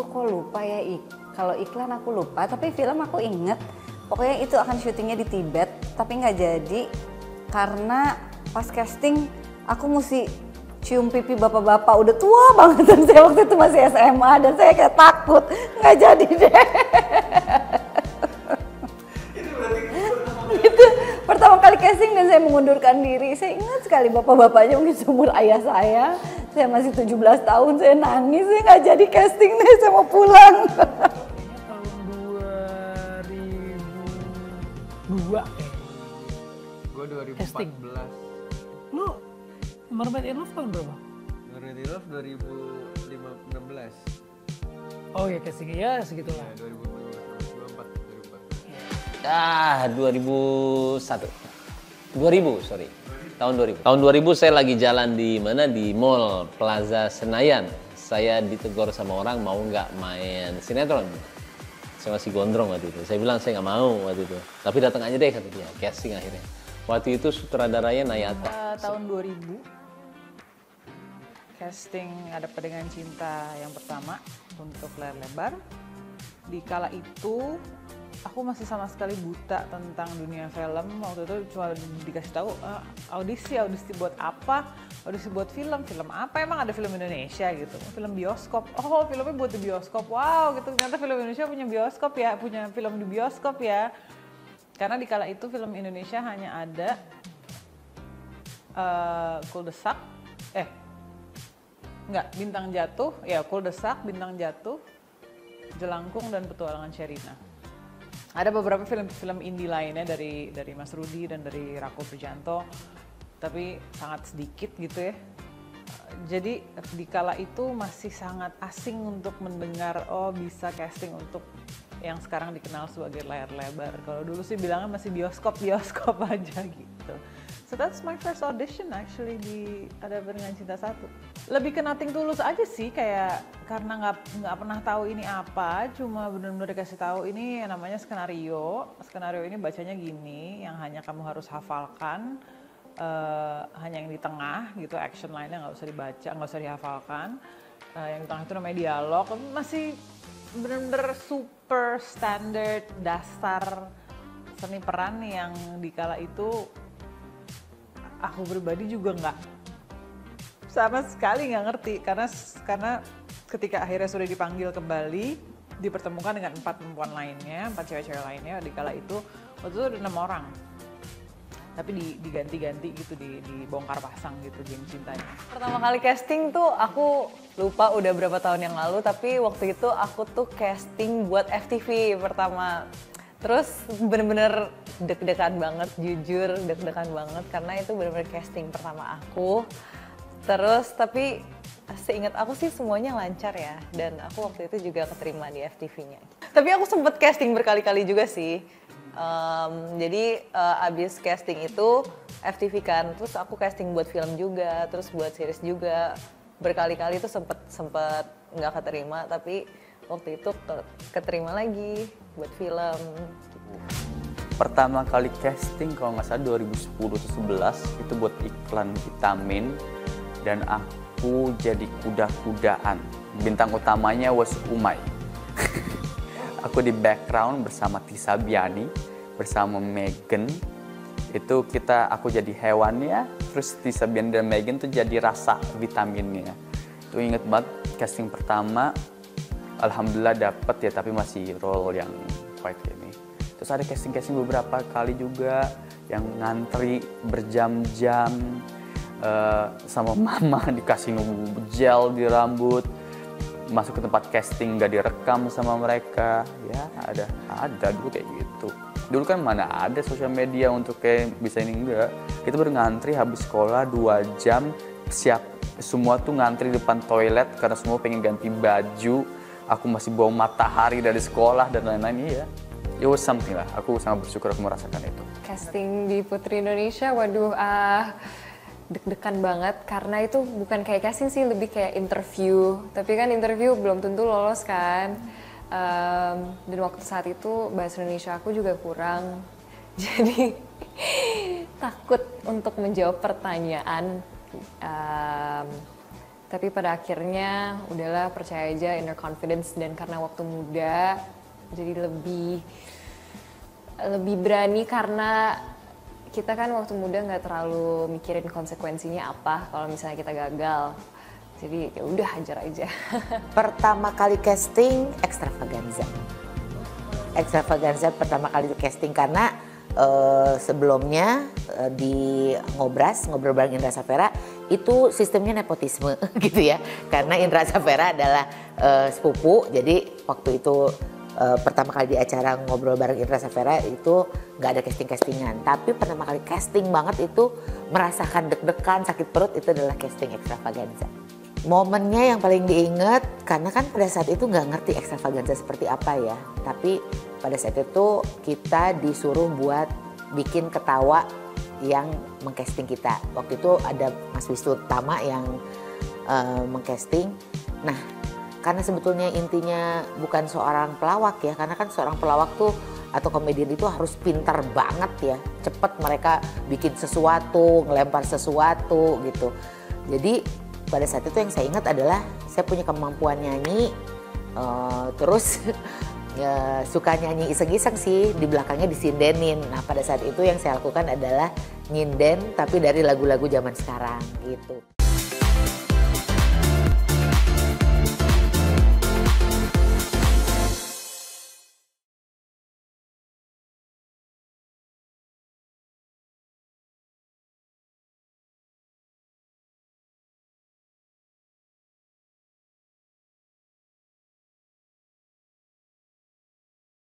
Aduh, kok lupa ya, kalau iklan aku lupa, tapi film aku inget. Pokoknya itu akan syutingnya di Tibet, tapi nggak jadi karena pas casting aku mesti cium pipi bapak-bapak udah tua banget dan saya waktu itu masih SMA dan saya kayak takut nggak jadi deh. Itu pertama kali casting dan saya mengundurkan diri. Saya ingat sekali bapak-bapaknya mungkin seumur ayah saya. Saya masih 17 tahun, saya nangis, saya nggak jadi casting deh, saya mau pulang. Tahun 2002 Gue 2014. Casting. Lu Mermaid in Love tahun berapa? Mermaid in Love 2016. Oh ya castingnya ya segitulah. Ya, 2014, 2001. 2000, sorry. Tahun 2000. Tahun 2000 saya lagi jalan di mana? Di Mall Plaza Senayan. Saya ditegur sama orang mau nggak main sinetron. Saya masih gondrong waktu itu. Saya bilang saya nggak mau waktu itu. Tapi datang aja deh kata dia. Casting akhirnya. Waktu itu sutradaranya Nayata. Tahun 2000 casting Ada Dengan Cinta yang pertama untuk layar lebar. Di kala itu aku masih sama sekali buta tentang dunia film. Waktu itu cuma dikasih tahu audisi buat apa? Audisi buat film apa? Emang ada film Indonesia gitu? Film bioskop. Oh, filmnya buat di bioskop. Wow, gitu. Ternyata film Indonesia punya bioskop ya, punya film di bioskop ya. Karena di kala itu film Indonesia hanya ada Kuldesak, Bintang Jatuh, Kuldesak, Bintang Jatuh, Jelangkung dan Petualangan Sherina. Ada beberapa film-film indie lainnya dari Mas Rudi dan dari Rako Prijanto, tapi sangat sedikit gitu ya. Jadi di kala itu masih sangat asing untuk mendengar bisa casting untuk yang sekarang dikenal sebagai layar lebar. Kalau dulu sih bilangnya masih bioskop aja gitu. So that's my first audition actually di Ada Dengan Cinta 1. Lebih ke nothing tulus aja sih, kayak karena nggak pernah tahu ini apa, cuma benar-benar dikasih tahu ini namanya skenario. Skenario ini bacanya gini, yang hanya kamu harus hafalkan, hanya yang di tengah gitu, action line-nya nggak usah dibaca, nggak usah dihafalkan. Yang di tengah itu namanya dialog, masih benar-benar super standard dasar seni peran yang di kala itu aku pribadi juga nggak sama sekali nggak ngerti karena ketika akhirnya sudah dipanggil kembali dipertemukan dengan 4 perempuan lainnya, 4 cewek-cewek lainnya di kala itu waktu itu ada 6 orang tapi diganti-ganti gitu, dibongkar pasang gitu geng cintanya. Pertama kali casting tuh aku lupa udah berapa tahun yang lalu, tapi waktu itu aku tuh casting buat FTV pertama. Terus bener-bener deg-degan banget, jujur deg-degan banget karena itu bener-bener casting pertama aku. Terus tapi seingat aku sih semuanya lancar ya, dan aku waktu itu juga keterima di FTV-nya. Tapi aku sempet casting berkali-kali juga sih. Jadi abis casting itu FTV kan, terus aku casting buat film juga, terus buat series juga. Berkali-kali itu sempet nggak keterima, tapi waktu itu keterima lagi buat film. Pertama kali casting kalau nggak salah 2010 atau 11 itu buat iklan vitamin dan aku jadi kuda-kudaan. Bintang utamanya was Umay. Aku di background bersama Tisa Biani, bersama Megan. Itu aku jadi hewannya, terus Tisa Biani dan Megan tuh jadi rasa vitaminnya. Itu inget banget casting pertama. Alhamdulillah dapet ya, tapi masih role yang quite ini. Terus ada casting-casting beberapa kali juga yang ngantri berjam-jam sama mama dikasih gel di rambut, masuk ke tempat casting nggak direkam sama mereka. Ya ada dulu kayak gitu. Dulu kan mana ada sosial media untuk kayak bisa ini, enggak. Kita baru ngantri habis sekolah 2 jam, siap semua tuh ngantri depan toilet karena semua pengen ganti baju. Aku masih bawa matahari dari sekolah dan lain-lain. Iya, it was something lah. Aku sangat bersyukur aku merasakan itu. Casting di Putri Indonesia, waduh, deg-degan banget karena itu bukan kayak casting sih, lebih kayak interview. Tapi kan interview belum tentu lolos kan. Dan waktu saat itu bahasa Indonesia aku juga kurang. Jadi takut untuk menjawab pertanyaan. Tapi pada akhirnya udahlah percaya aja, inner confidence, dan karena waktu muda jadi lebih berani karena kita kan waktu muda nggak terlalu mikirin konsekuensinya apa kalau misalnya kita gagal. Jadi ya udah hajar aja. Pertama kali casting Extravaganza. Extravaganza pertama kali casting karena sebelumnya di Ngobrol bareng Indra Safera itu sistemnya nepotisme gitu ya. Karena Indra Safera adalah sepupu, jadi waktu itu pertama kali di acara Ngobrol bareng Indra Safera itu nggak ada casting-castingan. Tapi pertama kali casting banget itu merasakan deg-degan, sakit perut, itu adalah casting Extravaganza. Momennya yang paling diingat karena kan pada saat itu nggak ngerti Extravaganza seperti apa ya. Tapi pada saat itu kita disuruh buat bikin ketawa yang mengcasting kita. Waktu itu ada Mas Wisnu Tama yang mengcasting. Nah, karena sebetulnya intinya bukan seorang pelawak ya, karena kan seorang pelawak tuh atau komedian itu harus pintar banget ya, cepet mereka bikin sesuatu, ngelempar sesuatu gitu. Jadi pada saat itu yang saya ingat adalah saya punya kemampuan nyanyi, terus ya, suka nyanyi iseng-iseng sih, di belakangnya disindenin. Nah pada saat itu yang saya lakukan adalah nyinden tapi dari lagu-lagu zaman sekarang gitu.